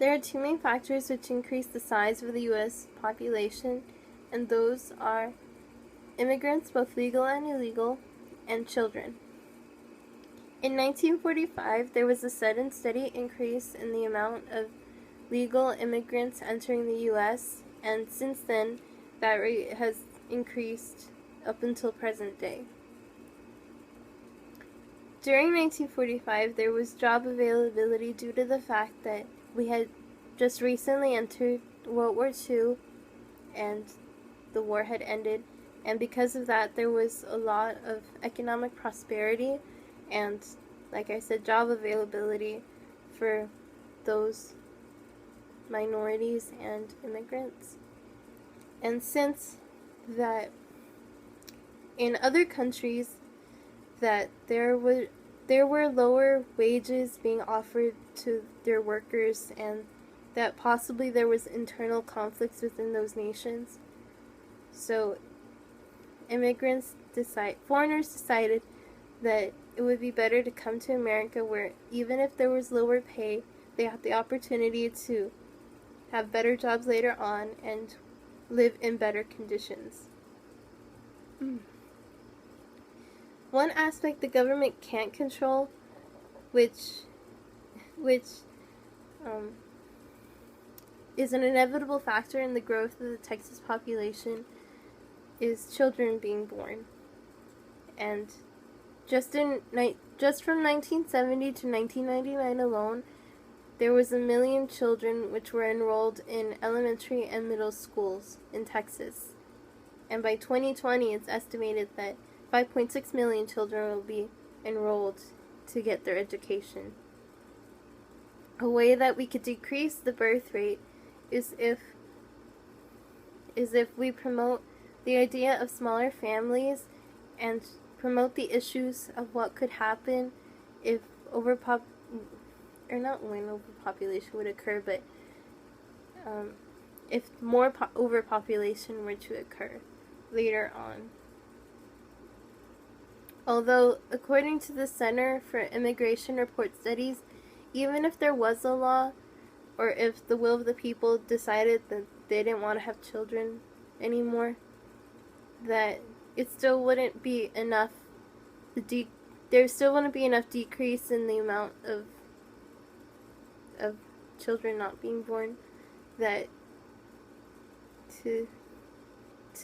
There are two main factors which increase the size of the U.S. population, and those are immigrants, both legal and illegal, and children. In 1945, there was a sudden steady increase in the amount of legal immigrants entering the U.S., and since then, that rate has increased up until present day. During 1945, there was job availability due to the fact that we had just recently entered World War II and the war had ended, and because of that, there was a lot of economic prosperity and, like I said, job availability for those minorities and immigrants. And since that in other countries that there were lower wages being offered to their workers, and that possibly there was internal conflicts within those nations. So foreigners decided that it would be better to come to America, where even if there was lower pay, they had the opportunity to have better jobs later on and live in better conditions. One aspect the government can't control, which is an inevitable factor in the growth of the Texas population, is children being born. And just from 1970 to 1999 alone, there was 1 million children which were enrolled in elementary and middle schools in Texas. And by 2020, it's estimated that 5.6 million children will be enrolled to get their education. A way that we could decrease the birth rate is if we promote the idea of smaller families and promote the issues of what could happen if overpopulation would occur, but if more overpopulation were to occur later on. Although, according to the Center for Immigration Report Studies, even if there was a law, or if the will of the people decided that they didn't want to have children anymore, that it still wouldn't be enough. There still wouldn't be enough decrease in the amount of children not being born that to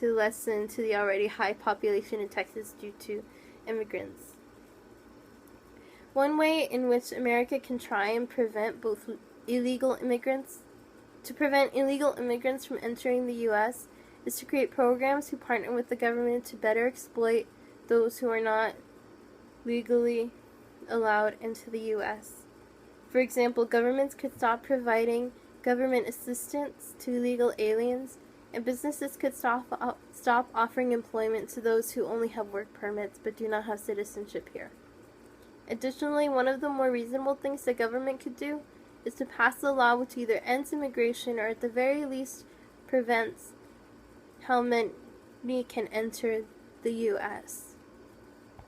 lessen to the already high population in Texas due to immigrants. One way in which America can try and prevent illegal immigrants from entering the U.S. is to create programs who partner with the government to better exploit those who are not legally allowed into the U.S. For example, governments could stop providing government assistance to illegal aliens, and businesses could stop offering employment to those who only have work permits but do not have citizenship here. Additionally, one of the more reasonable things the government could do is to pass a law which either ends immigration or at the very least prevents how many can enter the U.S.